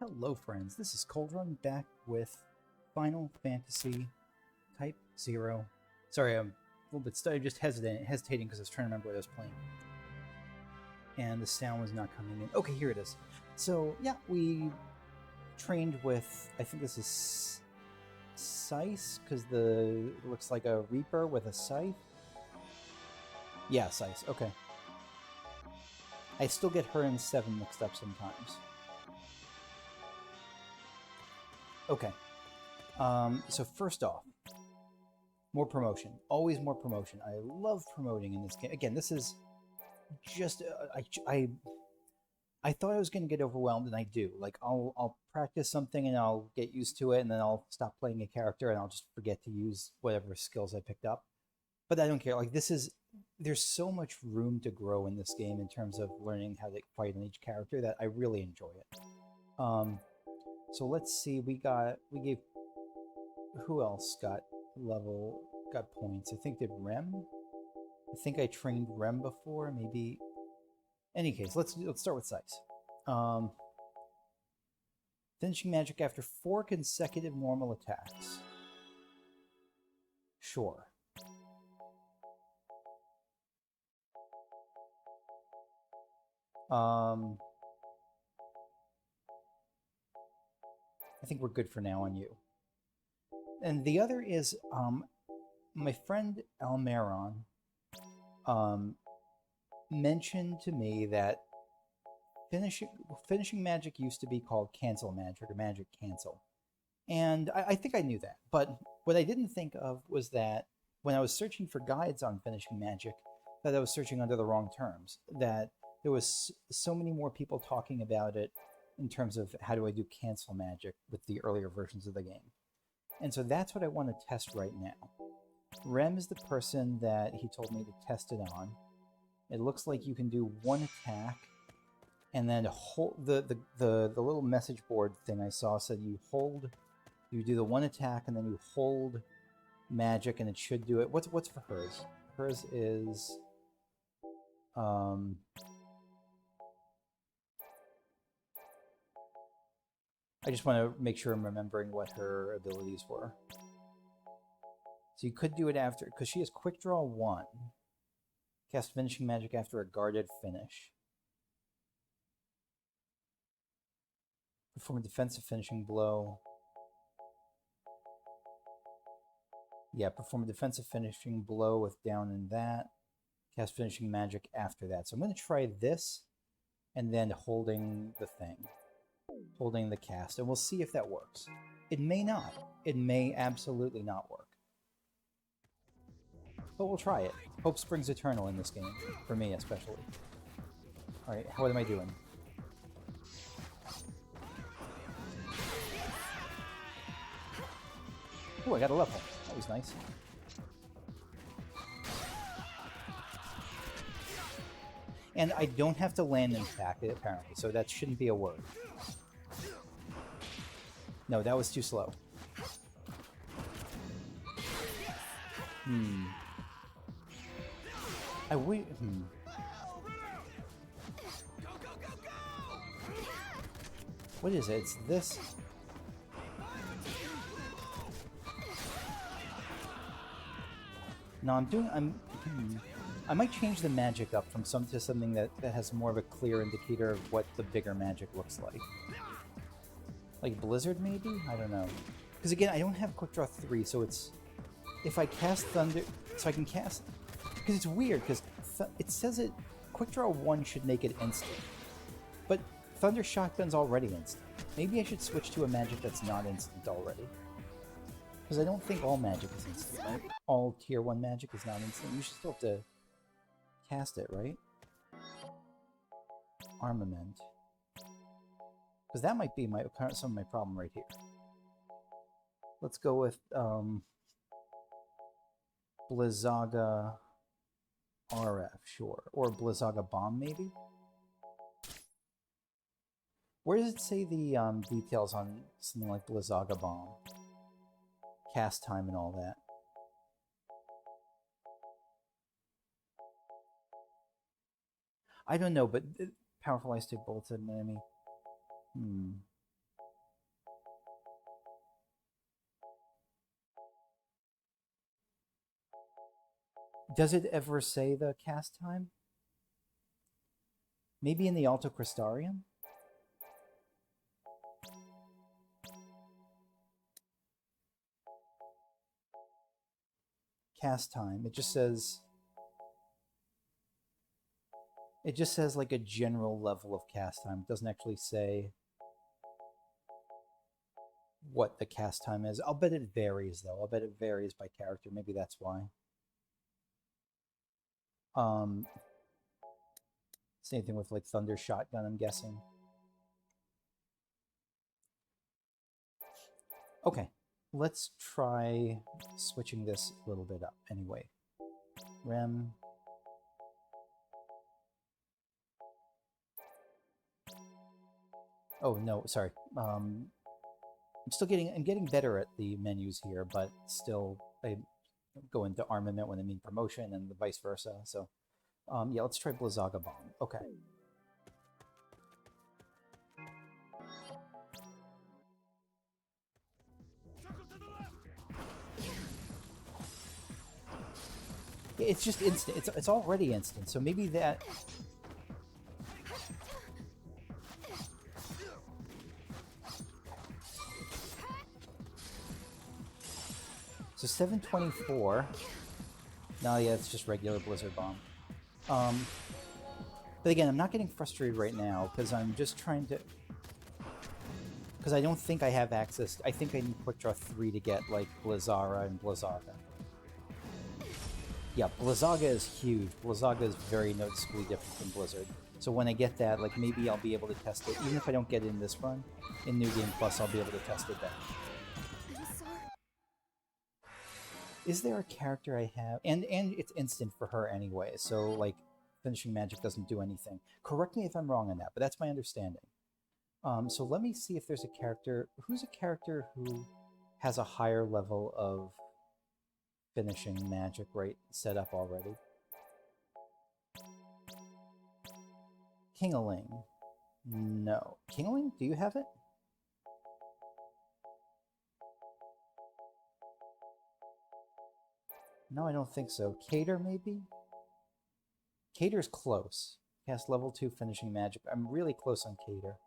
Hello friends, this is Coldrun back with Final Fantasy Type-0. Sorry, I'm a little bit just hesitating because I was trying to remember what I was playing. And the sound was not coming in. Okay, here it is. So, yeah, we trained with, I think this is Scythe, because it looks like a Reaper with a scythe. Yeah, Scythe, okay. I still get her and 7 mixed up sometimes. Okay. So first off, more promotion. Always more promotion. I love promoting in this game. Again, this is just I thought I was going to get overwhelmed, and I do. Like I'll practice something and I'll get used to it, and then I'll stop playing a character and I'll just forget to use whatever skills I picked up. But I don't care. Like there's so much room to grow in this game in terms of learning how to fight on each character that I really enjoy it. So let's see. We gave. Who else got points? I think did Rem. I think I trained Rem before. Maybe. Any case, let's start with Scythe. Finishing magic after 4 consecutive normal attacks. Sure. I think we're good for now on you. And the other is my friend Almeron mentioned to me that finishing magic used to be called cancel magic or magic cancel. And I think I knew that. But what I didn't think of was that when I was searching for guides on finishing magic, that I was searching under the wrong terms. That there was so many more people talking about it in terms of how do I do cancel magic with the earlier versions of the game. And so that's what I want to test right now. Rem is the person that he told me to test it on. It looks like you can do 1 attack, and then hold the little message board thing I saw said you do the 1 attack, and then you hold magic, and it should do it. What's for hers? Hers is I just want to make sure I'm remembering what her abilities were. So you could do it after, because she has quick draw 1. Cast finishing magic after a guarded finish. Perform a defensive finishing blow. Yeah, perform a defensive finishing blow with down in that. Cast finishing magic after that. So I'm going to try this, and then holding the thing. Holding the cast, and we'll see if that works. It may not. It may absolutely not work. But we'll try it. Hope springs eternal in this game, for me especially. Alright, what am I doing? Oh, I got a level. That was nice. And I don't have to land and attack it, apparently, so that shouldn't be a word. No, that was too slow. What is it? It's this. No, I might change the magic up from to something that has more of a clear indicator of what the bigger magic looks like. Like Blizzard, maybe? I don't know. Because again, I don't have Quick Draw 3, so it's... If I cast Thunder... So I can cast... Because it's weird, because it says it... Quick Draw 1 should make it instant. But Thunder Shotgun's already instant. Maybe I should switch to a magic that's not instant already. Because I don't think all magic is instant, right? All Tier 1 magic is not instant. You should still have to cast it, right? Armament. Because that might be some of my problem right here. Let's go with Blizzaga RF, sure. Or Blizzaga Bomb, maybe? Where does it say the details on something like Blizzaga Bomb? Cast time and all that. I don't know, but powerful ice type bolts at an enemy. Does it ever say the cast time? Maybe in the Altocrystarium? Cast time. It just says like a general level of cast time. It doesn't actually say what the cast time is. I'll bet it varies though. I'll bet it varies by character. Maybe that's why. Same thing with like Thunder Shotgun, I'm guessing. Okay, let's try switching this a little bit up anyway. Rem. Oh no, sorry. I'm getting better at the menus here, but still I go into armament when I mean promotion and the vice versa. So yeah, let's try Blizzaga Bomb. Okay. It's just instant. It's already instant. So maybe that. So 724. No, yeah, it's just regular Blizzard Bomb. But again, I'm not getting frustrated right now because I'm just trying to. Because I don't think I have access. I think I need Quick Draw 3 to get like Blizzara and Blizzaga. Yeah, Blizzaga is huge. Blizzaga is very noticeably different from Blizzard. So when I get that, like maybe I'll be able to test it. Even if I don't get it in this run, in New Game Plus, I'll be able to test it then. Is there a character I have? And it's instant for her anyway, so like finishing magic doesn't do anything. Correct me if I'm wrong on that, but that's my understanding. So let me see if there's a character. Who's a character who has a higher level of finishing magic right set up already? Kingaling. No. Kingaling, do you have it? No, I don't think so. Cater, maybe? Cater's close. Cast level 2 finishing magic. I'm really close on Cater.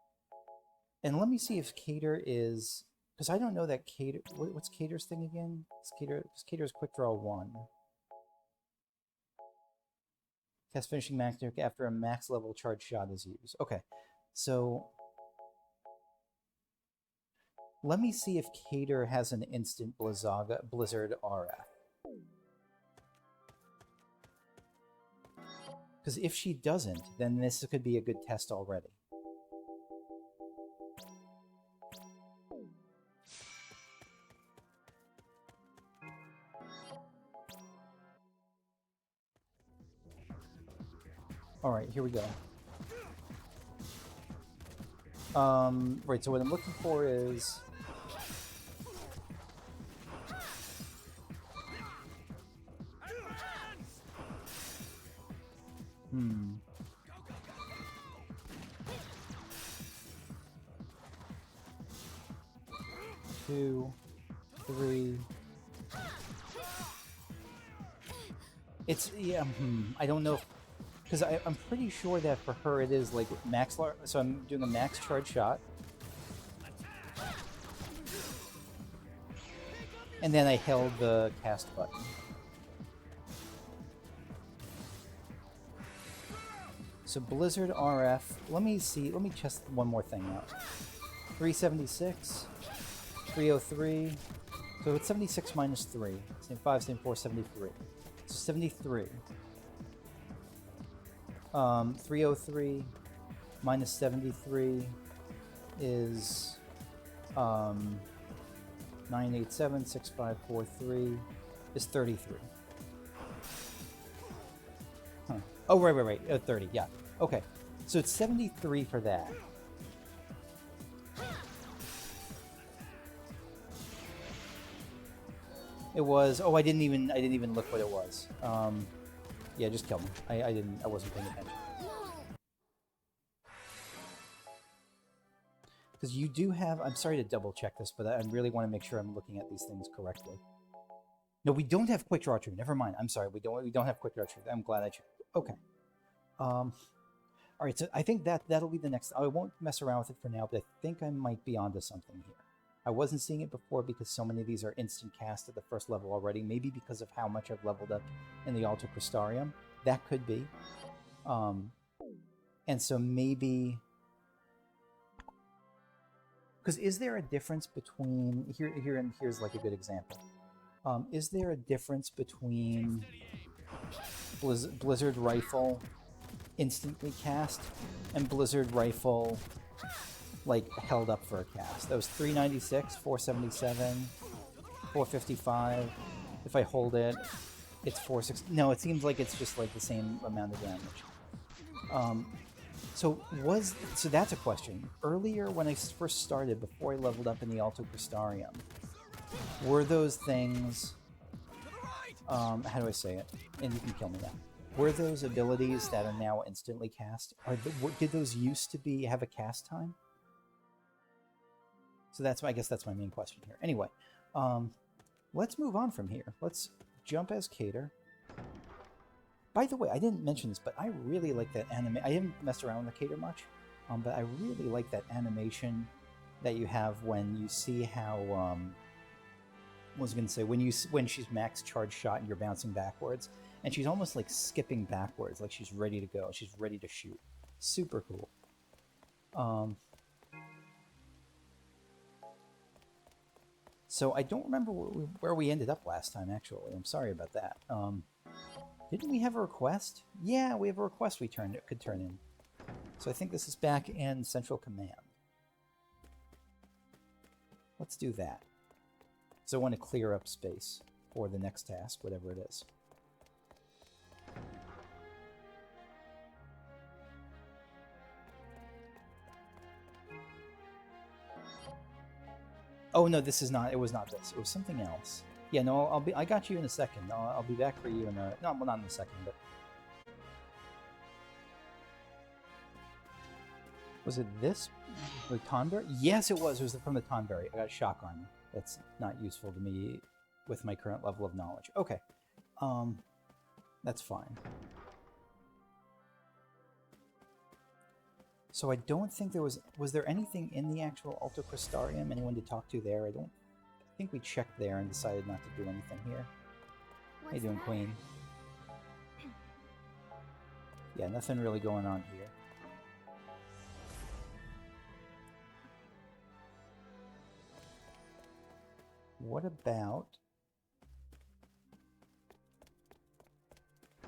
And let me see if Cater is... Because I don't know that Cater... What's Cater's thing again? Cater's Quick Draw 1. Cast finishing magic after a max level charge shot is used. Okay, so... Let me see if Cater has an instant Blizzard RF. Because if she doesn't, then this could be a good test already. Alright, here we go. Right, so what I'm looking for is... Two, three. It's, yeah, I don't know, because I'm pretty sure that for her it is like max, so I'm doing a max charge shot. And then I held the cast button. So Blizzard RF, let me test one more thing out. 376, 303, so it's 76 minus 3, same 5, same 4, 73. So 73. 303 minus 73 is 987, 6543 is 33. Huh. Oh, right. 30, yeah. Okay. So it's 73 for that. It was, oh, I didn't even look what it was. Yeah, just kill me. I wasn't paying attention. Because you do have, I'm sorry to double check this, but I really want to make sure I'm looking at these things correctly. No, we don't have quick draw tree. Never mind. I'm sorry. We don't have quick draw tree. I'm glad I checked. Okay. All right. So I think that'll be the next. I won't mess around with it for now, but I think I might be onto something here. I wasn't seeing it before because so many of these are instant cast at the first level already. Maybe because of how much I've leveled up in the Altocrystarium. That could be. And so maybe... Because is there a difference between... Here's like a good example. Is there a difference between Blizzard Rifle instantly cast and Blizzard Rifle like held up for a cast? That was 396, 477, 455. If I hold it, it's 460. No, it seems like it's just like the same amount of damage. So that's a question. Earlier when I first started, before I leveled up in the Altocrystarium, were those things, how do I say it? And you can kill me now. Were those abilities that are now instantly cast, did those used to have a cast time? So I guess that's my main question here. Anyway, let's move on from here. Let's jump as Cater. By the way, I didn't mention this, but I really like that anime. I haven't messed around with the Cater much, but I really like that animation that you have when you see how... I was going to say, when she's max charge shot and you're bouncing backwards, and she's almost like skipping backwards, like she's ready to go, she's ready to shoot. Super cool. So I don't remember where we ended up last time, actually. I'm sorry about that. Didn't we have a request? Yeah, we have a request we could turn in. So I think this is back in Central Command. Let's do that. So I want to clear up space for the next task, whatever it is. Oh no, this is not. It was not this. It was something else. Yeah, no, I got you in a second. I'll be back for you in a. No, well, not in a second, but. Was it this? The Tonberry? Yes, it was. It was from the Tonberry. I got a shock armor. That's not useful to me with my current level of knowledge. Okay. That's fine. So I don't think there was there anything in the actual Altocrystarium? Anyone to talk to there? I think we checked there and decided not to do anything here. How you doing, Queen? Yeah, nothing really going on here. What about...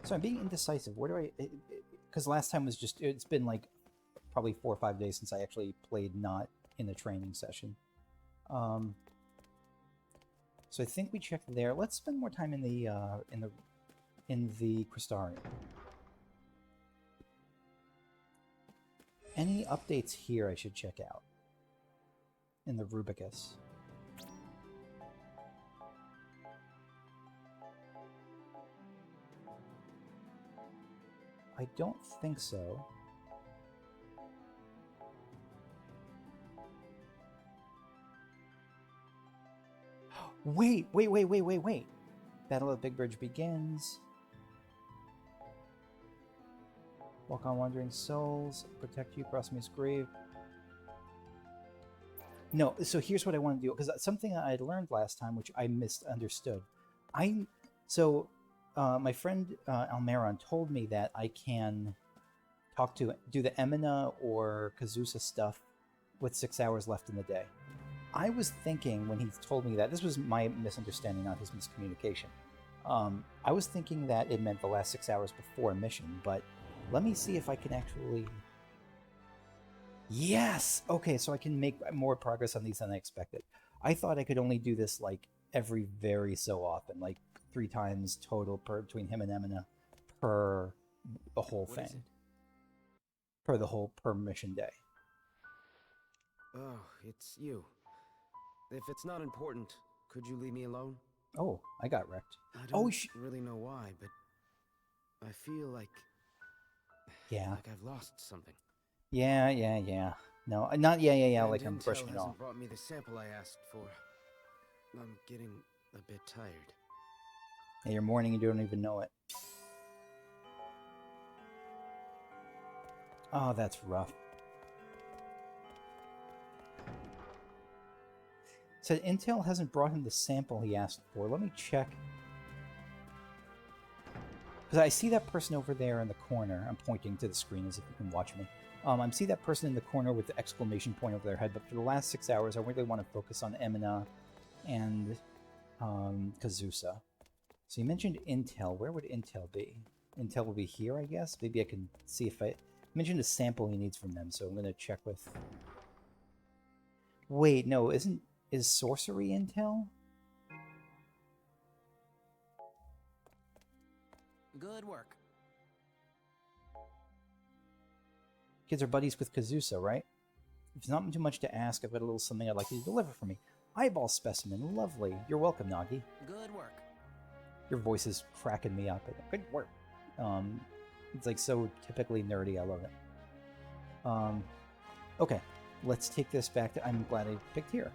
So I'm being indecisive. Where do I... Because last time was just... It's been like probably 4 or 5 days since I actually played not in the training session. So I think we checked there. Let's spend more time in the Crystarium. Any updates here I should check out? In the Rubicus. I don't think so. Wait! Battle of Big Bridge begins. Walk on Wandering Souls. Protect you, Kurasame's grave. No, so here's what I want to do, because something I learned last time, which I misunderstood. My friend Almeron told me that I can do the Emina or Kazusa stuff with 6 hours left in the day. I was thinking when he told me that, this was my misunderstanding, not his miscommunication. I was thinking that it meant the last 6 hours before a mission, but let me see if I can actually... Yes! Okay, so I can make more progress on these than I expected. I thought I could only do this like every very so often, like 3 times total between him and Emina per the whole thing. Per mission day. Oh, it's you. If it's not important, could you leave me alone? Oh, I got wrecked. I don't really know why, but I feel like... Yeah. Like I've lost something. Yeah. No, not yeah, like I'm brushing it off. Brought me the sample I asked for. I'm getting a bit tired. And you're mourning and you don't even know it. Oh, that's rough. Said Intel hasn't brought him the sample he asked for. Let me check. Because I see that person over there in the corner. I'm pointing to the screen as if you can watch me. I see that person in the corner with the exclamation point over their head, but for the last 6 hours, I really want to focus on Emina and Kazusa. So you mentioned Intel. Where would Intel be? Intel will be here, I guess? Maybe I can see if I mentioned a sample he needs from them, so I'm going to check with... Wait, no, is sorcery Intel? Good work. Kids are buddies with Kazusa, right? If it's not too much to ask, I've got a little something I'd like you to deliver for me. Eyeball specimen, lovely. You're welcome, Nagi. Good work. Your voice is cracking me up. Good work. It's like so typically nerdy. I love it. Okay, let's take this back to... I'm glad I picked here.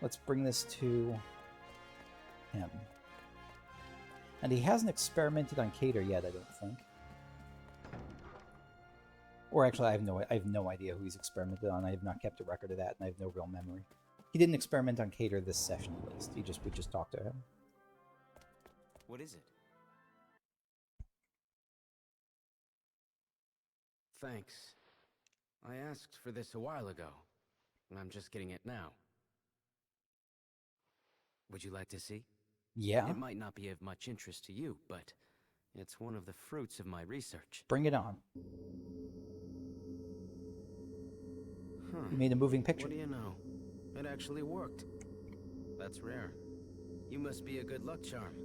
Let's bring this to him. And he hasn't experimented on Cater yet, I don't think. Or actually, I have no idea who he's experimented on. I have not kept a record of that, and I have no real memory. He didn't experiment on Cater this session, at least. We just talked to him. What is it? Thanks. I asked for this a while ago, and I'm just getting it now. Would you like to see? Yeah. It might not be of much interest to you, but it's one of the fruits of my research. Bring it on. Huh. You made a moving picture. What do you know? It actually worked. That's rare. You must be a good luck charm.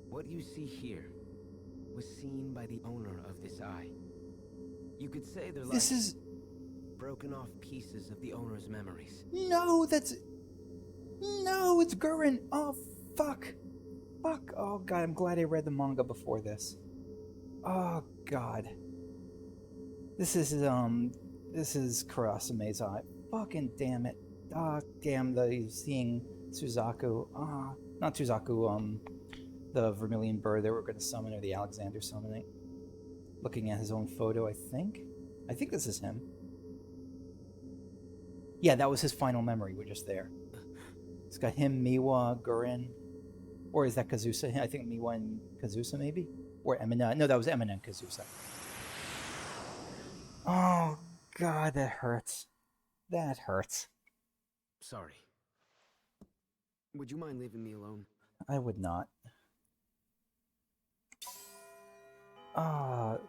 What you see here was seen by the owner of this eye. You could say they're This is... broken off pieces of the owner's memories. No, that's... No, it's Gurren. Oh, fuck. Fuck. Oh, God, I'm glad I read the manga before this. Oh, God. This is Kurasame's eye. Fucking damn it. Ah, damn, seeing Suzaku. Ah, not Suzaku, the Vermilion Bird that we're going to summon, or the Alexander summoning. Looking at his own photo, I think. I think this is him. Yeah, that was his final memory. We're just there. It's got him, Miwa, Gurren. Or is that Kazusa? I think Miwa and Kazusa, maybe? Or Emina. No, that was Emina and Kazusa. Oh, God, that hurts. That hurts. Sorry. Would you mind leaving me alone? I would not. I'll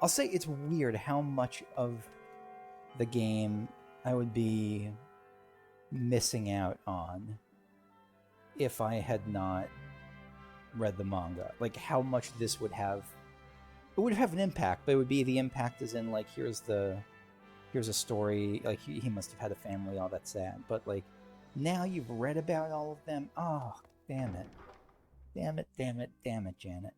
say it's weird how much of the game I would be missing out on if I had not read the manga. Like, how much this would have... It would have an impact, but it would be the impact as in, like, here's a story, like, he must have had a family, all that sad. But, like, now you've read about all of them. Oh, damn it. Damn it, damn it, damn it, Janet.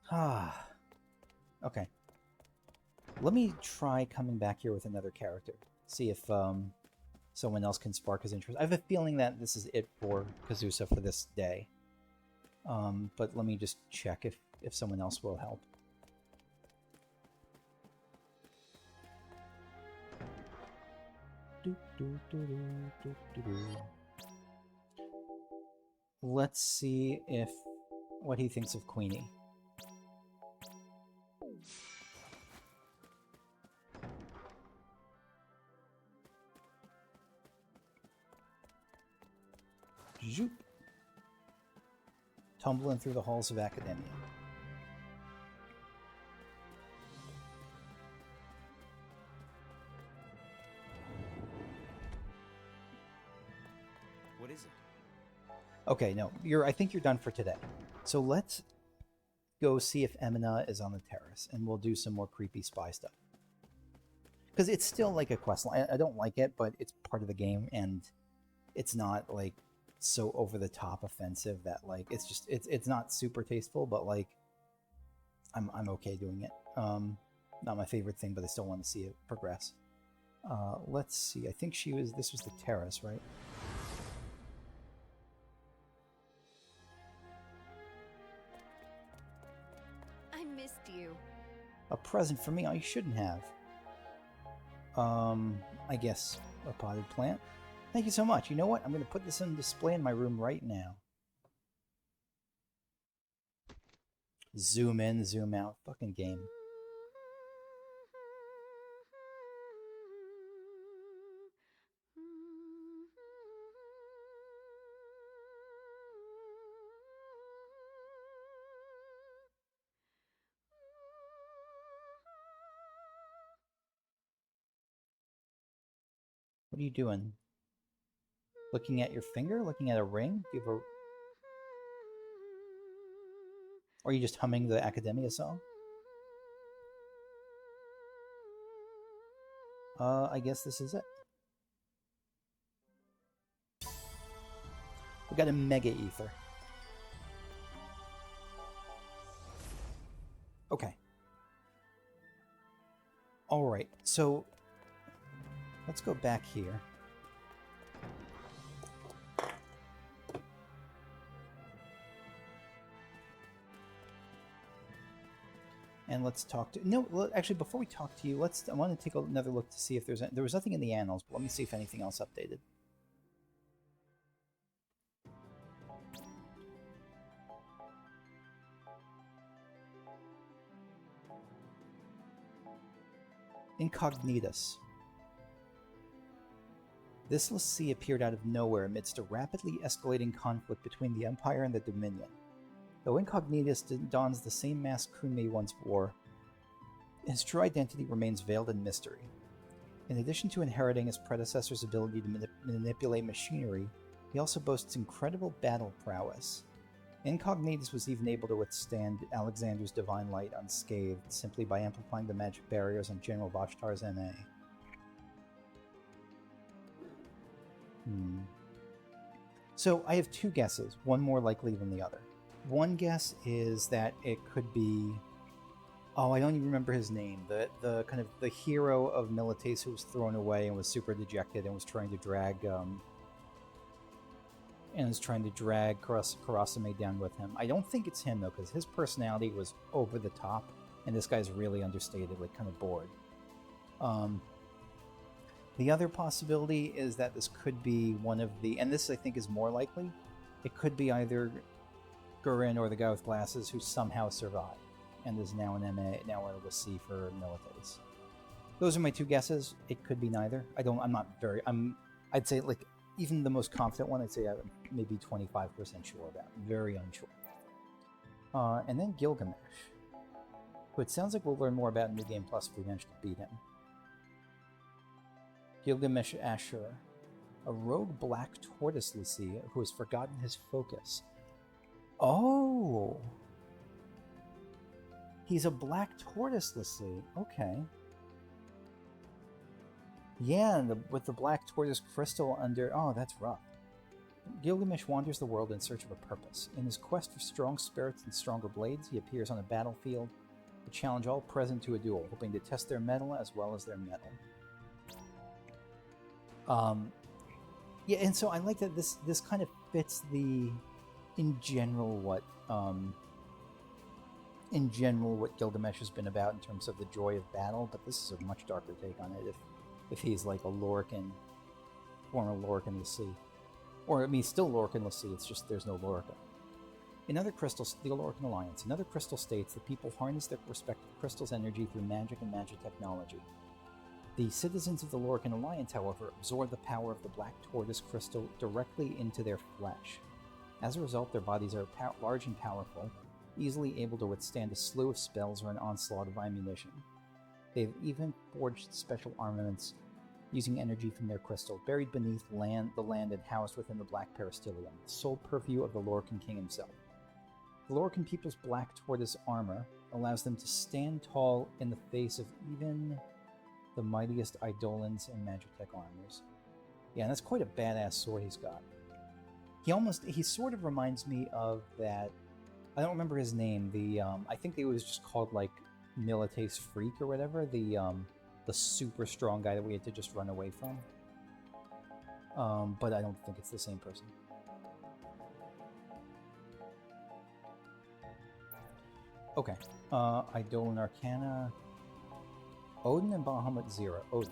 Ah. Okay. Let me try coming back here with another character. See if someone else can spark his interest. I have a feeling that this is it for Kazusa for this day. But let me just check if someone else will help. Let's see what he thinks of Queenie. Zoop. Tumbling through the halls of academia. What is it? Okay, no, I think you're done for today. So let's go see if Emina is on the terrace, and we'll do some more creepy spy stuff. Because it's still like a quest line. I don't like it, but it's part of the game, and it's not like so over the top offensive that like it's not super tasteful, but like I'm okay doing it. Not my favorite thing, but I still want to see it progress. Let's see. I think this was the terrace, right? I missed you. A present for me? I shouldn't have. I guess a potted plant. Thank you so much. You know what? I'm going to put this on display in my room right now. Zoom in, zoom out. Fucking game. What are you doing? Looking at your finger? Looking at a ring? Do you have a... Or are you just humming the Academia song? I guess this is it. We got a Mega Ether. Okay. Alright, so let's go back here. And let's talk to... No, actually, before we talk to you, I want to take another look to see if there was nothing in the annals, but let me see if anything else updated. Incognitus. This lessee appeared out of nowhere amidst a rapidly escalating conflict between the Empire and the Dominion. Though Incognitus dons the same mask Kunmei once wore, his true identity remains veiled in mystery. In addition to inheriting his predecessor's ability to manipulate machinery, he also boasts incredible battle prowess. Incognitus was even able to withstand Alexander's divine light unscathed simply by amplifying the magic barriers on General Vashtar's MA. So I have two guesses, one more likely than the other. One guess is that it could be... Oh, I don't even remember his name. The kind of the hero of Milites who was thrown away and was super dejected and was trying to drag Kurasame down with him. I don't think it's him though, because his personality was over the top, and this guy's really understated, like kind of bored. The other possibility is that this could be one of the, and this I think is more likely, it could be either Gurin or the guy with glasses who somehow survived and is now an MA, now a lessee for Milites. Those are my two guesses. It could be neither. I'd say like even the most confident one, I'd say I'm maybe 25% sure about. Very unsure. And then Gilgamesh, who it sounds like we'll learn more about in New Game Plus if we manage to beat him. Gilgamesh Ashur, a rogue black tortoise lessee who has forgotten his focus. Oh! He's a black tortoise lessee. Okay. Yeah, with the black tortoise crystal under... Oh, that's rough. Gilgamesh wanders the world in search of a purpose. In his quest for strong spirits and stronger blades, he appears on a battlefield to challenge all present to a duel, hoping to test their mettle as well as their metal. Yeah, and so I like that this kind of fits the... In general, what Gilgamesh has been about in terms of the joy of battle, but this is a much darker take on it if he's like a Lorcan, former Lorcan lessee. Or, I mean, still Lorcan lessee, it's just there's no Lorca. In other crystals, the Lorcan Alliance, in other crystal states, the people harness their respective crystals' energy through magic and magic technology. The citizens of the Lorcan Alliance, however, absorb the power of the Black Tortoise crystal directly into their flesh. As a result, their bodies are large and powerful, easily able to withstand a slew of spells or an onslaught of ammunition. They've even forged special armaments using energy from their crystal, buried beneath the land and housed within the Black Peristilium, the sole purview of the Lorcan King himself. The Lorcan people's Black Tortoise armor allows them to stand tall in the face of even the mightiest Eidolons and Magitech armors. Yeah, and that's quite a badass sword he's got. He sort of reminds me of that, I don't remember his name, I think it was just called like Militace Freak or whatever, the super strong guy that we had to just run away from. But I don't think it's the same person. Okay, Eidolon Arcana, Odin and Bahamut ZERO. Odin.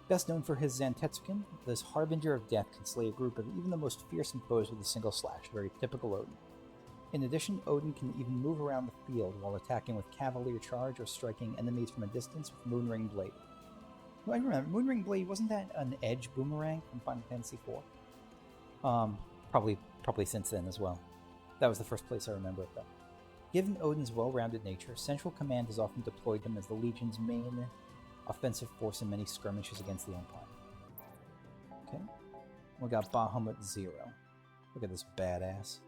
Best known for his Zantetsuken, this harbinger of death can slay a group of even the most fearsome foes with a single slash, very typical Odin. In addition, Odin can even move around the field while attacking with Cavalier Charge or striking enemies from a distance with Moonring Blade. Well, I remember, Moonring Blade, wasn't that an edge boomerang from Final Fantasy IV? Probably since then as well. That was the first place I remember it, though. Given Odin's well-rounded nature, Central Command has often deployed him as the Legion's main offensive force in many skirmishes against the Empire. Okay, we got Bahamut ZERO. Look at this badass.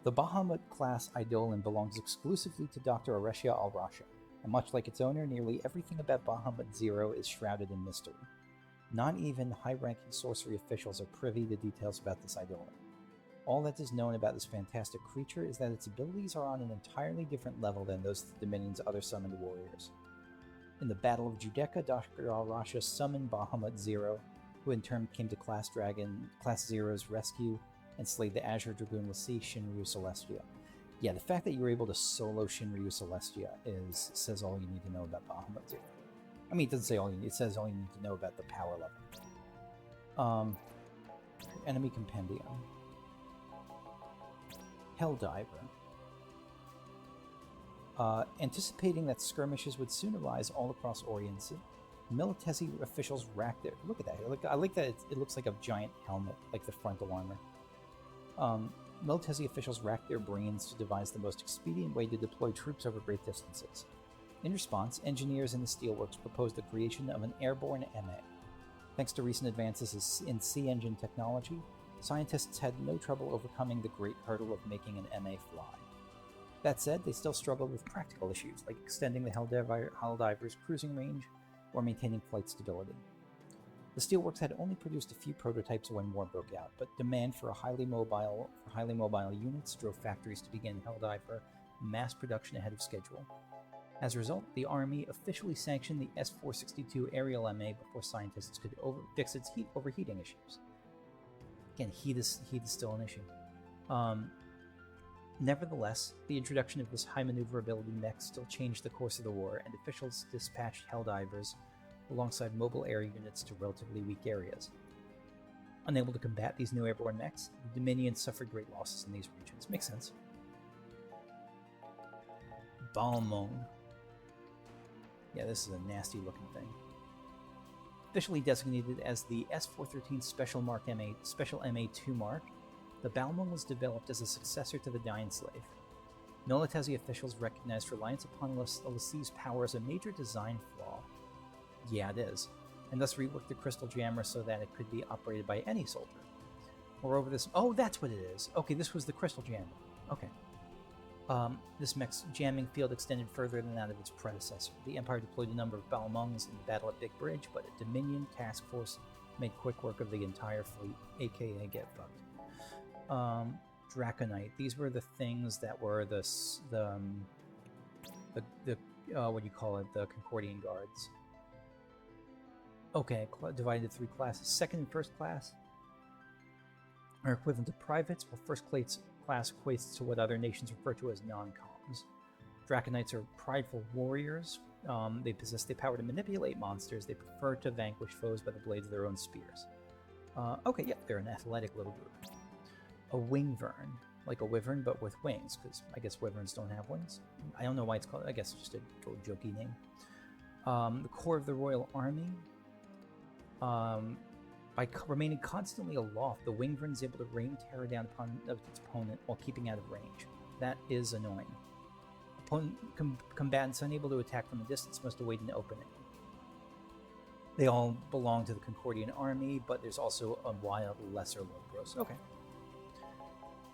The Bahamut class Eidolon belongs exclusively to Dr. Aretia Al-Rasha, and much like its owner, nearly everything about Bahamut ZERO is shrouded in mystery. Not even high-ranking sorcery officials are privy to details about this Eidolon. All that is known about this fantastic creature is that its abilities are on an entirely different level than those of the Dominion's other summoned warriors. In the Battle of Judecca, Dr. Al-Rasha summoned Bahamut ZERO, who in turn came to Class Zero's rescue and slayed the Azure Dragoon Lassie Shinryu Celestia. Yeah, the fact that you were able to solo Shinryu Celestia says all you need to know about Bahamut ZERO. I mean, it doesn't say all you need, it says all you need to know about the power level. Enemy Compendium. Helldiver. Anticipating that skirmishes would soon arise all across Oriency, Militesi officials racked their... Look at that. I like that it looks like a giant helmet, like the frontal armor. Militesi officials racked their brains to devise the most expedient way to deploy troops over great distances. In response, engineers in the Steelworks proposed the creation of an airborne MA. Thanks to recent advances in sea-engine technology, scientists had no trouble overcoming the great hurdle of making an MA fly. That said, they still struggled with practical issues, like extending the Helldiver's cruising range or maintaining flight stability. The Steelworks had only produced a few prototypes when war broke out, but demand for highly mobile units drove factories to begin Helldiver mass production ahead of schedule. As a result, the Army officially sanctioned the S-462 aerial MA before scientists could fix its overheating issues. Again, heat is still an issue. Nevertheless, the introduction of this high maneuverability mech still changed the course of the war, and officials dispatched Helldivers alongside mobile air units to relatively weak areas. Unable to combat these new airborne mechs, the Dominion suffered great losses in these regions. Makes sense. Balmung. Yeah, this is a nasty looking thing. Officially designated as the S-413 Special MA2 Mark, the Balmung was developed as a successor to the Dying Slave. Militesi officials recognized reliance upon Lassie's power as a major design flaw. Yeah, it is, and thus reworked the Crystal Jammer so that it could be operated by any soldier. Moreover, this... Oh, that's what it is! Okay, this was the Crystal Jammer. Okay. This mech's jamming field extended further than that of its predecessor. The Empire deployed a number of Balmungs in the battle at Big Bridge, but a Dominion task force made quick work of the entire fleet, aka get fucked. Draconite. These were the things that were the what do you call it? The Concordian Guards. Okay, divided into three classes. Second and first class are equivalent to privates, while first class equates to what other nations refer to as non-coms. Draconites are prideful warriors. They possess the power to manipulate monsters. They prefer to vanquish foes by the blades of their own spears. Okay, yeah, they're an athletic little group. A wingvern, like a wyvern, but with wings, because I guess wyverns don't have wings. I don't know why it's called, I guess it's just a little jokey name. The core of the Royal Army. By remaining constantly aloft, the wingvern is able to rain terror down upon its opponent while keeping out of range. That is annoying. Combatants unable to attack from a distance must await an opening. They all belong to the Concordian army, but there's also a wild lesser Logros. Okay.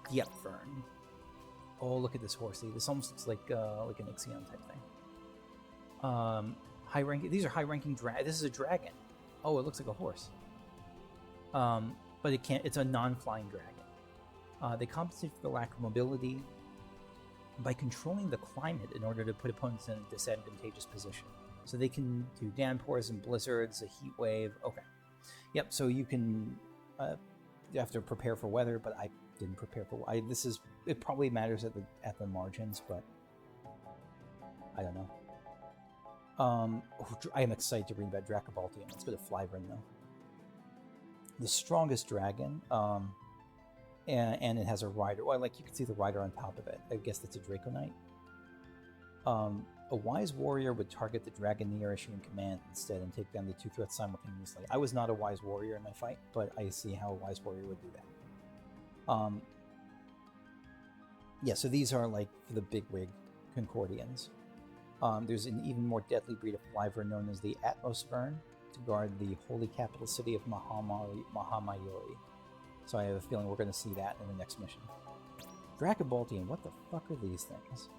Diepvern. Oh, look at this horsey. This almost looks like an Ixion type thing. High-ranking. These are high-ranking dragons. This is a dragon. Oh, it looks like a horse. But it can't. It's a non-flying dragon. They compensate for the lack of mobility. by controlling the climate in order to put opponents in a disadvantageous position. So they can do downpours and blizzards, a heat wave. Okay. Yep, so you can you have to prepare for weather, but I didn't prepare for it probably matters at the margins, but I don't know. I am excited to read about Dracobaltian. Let's go to Flyvern though. The strongest dragon, and it has a rider. Well, like you can see the rider on top of it. I guess that's a Draconite. A wise warrior would target the Dragoneer issuing command instead and take down the two threats simultaneously. I was not a wise warrior in my fight, but I see how a wise warrior would do that. Yeah, so these are like for the bigwig Concordians. There's an even more deadly breed of Flyver known as the Atmosvern to guard the holy capital city of Mahamayori. So I have a feeling we're going to see that in the next mission. Dracobaltian, what the fuck are these things?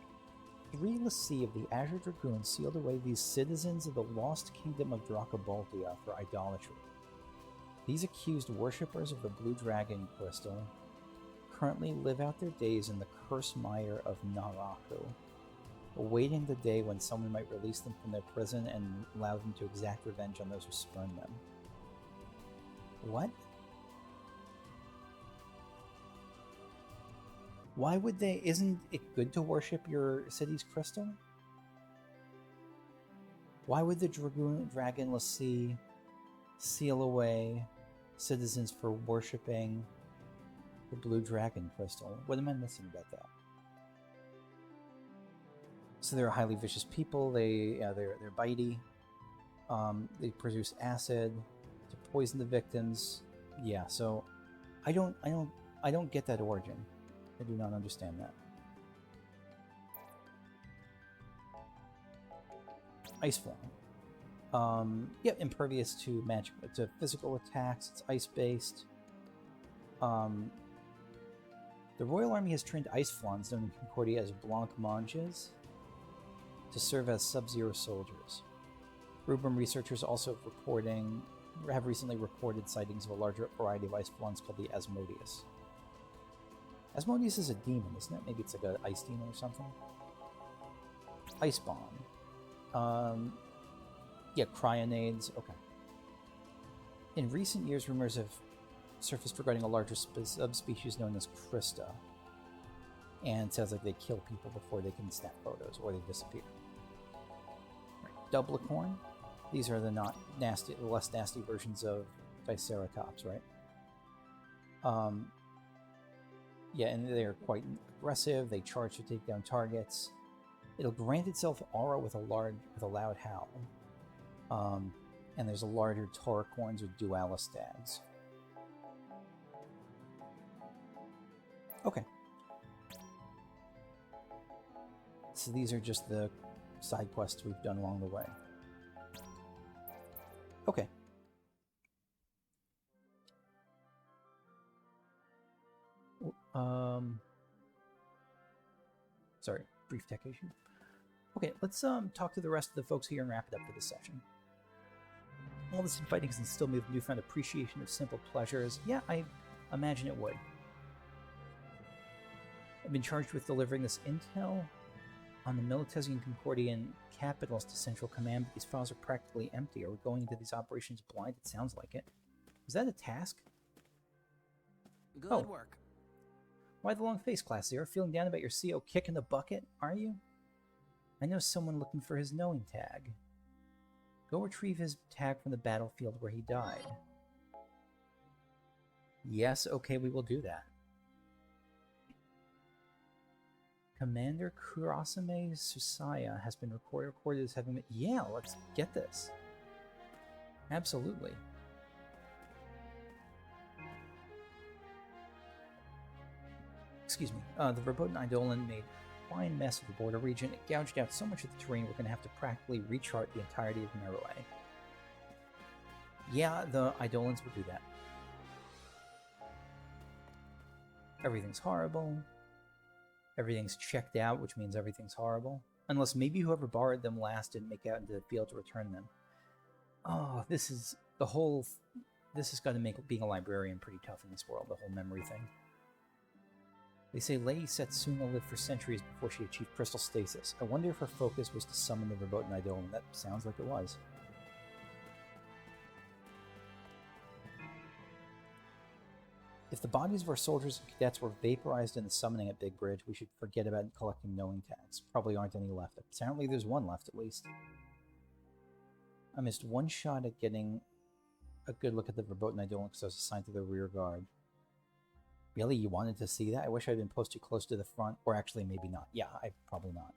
3 Lassie of the Azure Dragoon sealed away these citizens of the lost kingdom of Dracobaltia for idolatry. These accused worshippers of the Blue Dragon Crystal currently live out their days in the curse mire of Naraku, awaiting the day when someone might release them from their prison and allow them to exact revenge on those who spurned them. What? Why would they? Isn't it good to worship your city's crystal? Why would the Dragon Lassie seal away citizens for worshipping the Blue Dragon Crystal? What am I missing about that? So they're highly vicious people. They're bitey. They produce acid to poison the victims. Yeah. So I don't get that origin. I do not understand that. Icefall. Yeah, impervious to magic, to physical attacks. It's ice-based. The Royal Army has trained ice flans known in Concordia as Blanc Manges to serve as Sub-Zero soldiers. Rubrum researchers also have recently reported sightings of a larger variety of ice flans called the Asmodeus. Asmodeus is a demon, isn't it? Maybe it's like an ice demon or something. Ice bomb. Yeah, cryonades. Okay. In recent years, rumors have surfaced regarding a larger subspecies known as Krista. And it sounds like they kill people before they can snap photos, or they disappear. Right. Dublicorn. These are the less nasty versions of Triceratops, right? Yeah, and they're quite aggressive. They charge to take down targets. It'll grant itself aura with a loud howl. And there's a larger Tauricorns with Dualis stags. Okay. So these are just the side quests we've done along the way. Okay. Sorry, brief tech issue. Okay, let's talk to the rest of the folks here and wrap it up for this session. All this infighting has instilled me with a newfound appreciation of simple pleasures. Yeah, I imagine it would. I've been charged with delivering this intel on the Militesian Concordian capitals to Central Command, but these files are practically empty. Are we going into these operations blind? It sounds like it. Was that a task? Good work. Why the long face, Class Zero? Feeling down about your CO kick in the bucket, are you? I know someone looking for his knowing tag. Go retrieve his tag from the battlefield where he died. Yes, okay, we will do that. Commander Kurasame Susaya has been recorded as having... Yeah, let's get this. Absolutely. Excuse me. The verboten Eidolon made a fine mess of the border region. It gouged out so much of the terrain we're going to have to practically rechart the entirety of Meroe. Yeah, the Eidolons will do that. Everything's horrible. Everything's checked out, which means everything's horrible. Unless maybe whoever borrowed them last didn't make out into the field to return them. Oh, this is got to make being a librarian pretty tough in this world, the whole memory thing. They say Lady Setsuna lived for centuries before she achieved crystal stasis. I wonder if her focus was to summon the verboten idol. That sounds like it was. If the bodies of our soldiers and cadets were vaporized in the summoning at Big Bridge, we should forget about collecting knowing tags. Probably aren't any left. Apparently there's one left at least. I missed one shot at getting a good look at the verboten idol because I was assigned to the rear guard. Really? You wanted to see that? I wish I'd been posted close to the front. Or actually, maybe not. Yeah, probably not.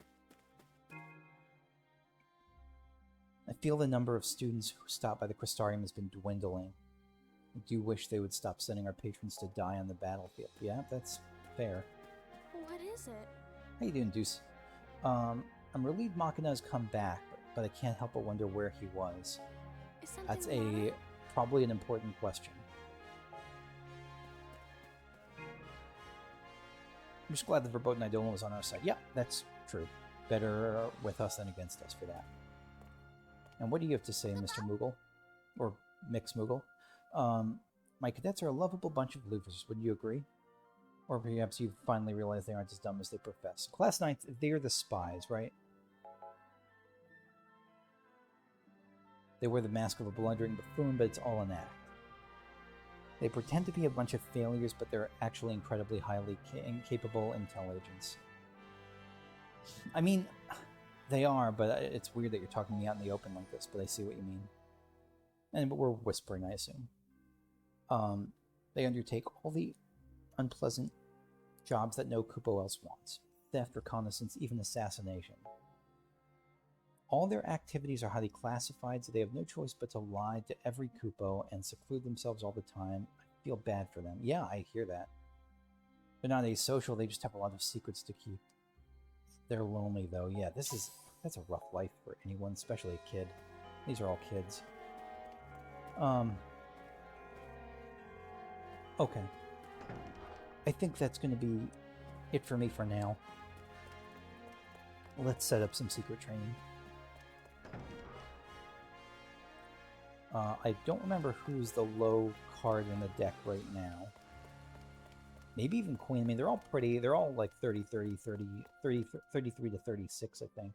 I feel the number of students who stop by the Crystarium has been dwindling. I do wish they would stop sending our patrons to die on the battlefield. Yeah, that's fair. What is it? How you doing, Deuce? I'm relieved Machina has come back, but I can't help but wonder where he was. Is something That's wrong? probably an important question. I'm just glad the verboten idol was on our side. Yeah, that's true. Better with us than against us for that. And what do you have to say, Mr. Moogle? Or Mix Moogle? My cadets are a lovable bunch of losers, wouldn't you agree? Or perhaps you've finally realized they aren't as dumb as they profess. Class 9th, they're the spies, right? They wear the mask of a blundering buffoon, but it's all an act. They pretend to be a bunch of failures, but they're actually incredibly highly capable intelligence. I mean, they are, but it's weird that you're talking to me out in the open like this, but I see what you mean. And we're whispering, I assume. They undertake all the unpleasant jobs that no Kupo else wants. Theft, reconnaissance, even assassination. All their activities are highly classified, so they have no choice but to lie to every Kupo and seclude themselves all the time. I feel bad for them. Yeah, I hear that. They're not asocial, they just have a lot of secrets to keep. They're lonely, though. Yeah, that's a rough life for anyone, especially a kid. These are all kids. Okay. I think that's going to be it for me for now. Let's set up some secret training. I don't remember who's the low card in the deck right now. Maybe even Queen. I mean, they're all pretty. They're all like 30, 30, 30, 30, 33 to 36, I think.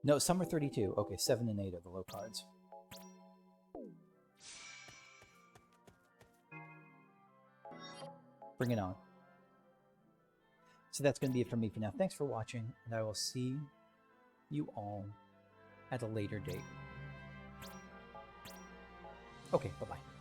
No, some are 32. Okay, 7 and 8 are the low cards. Bring it on. So that's going to be it for me for now. Thanks for watching, and I will see you all at a later date. Okay, bye-bye.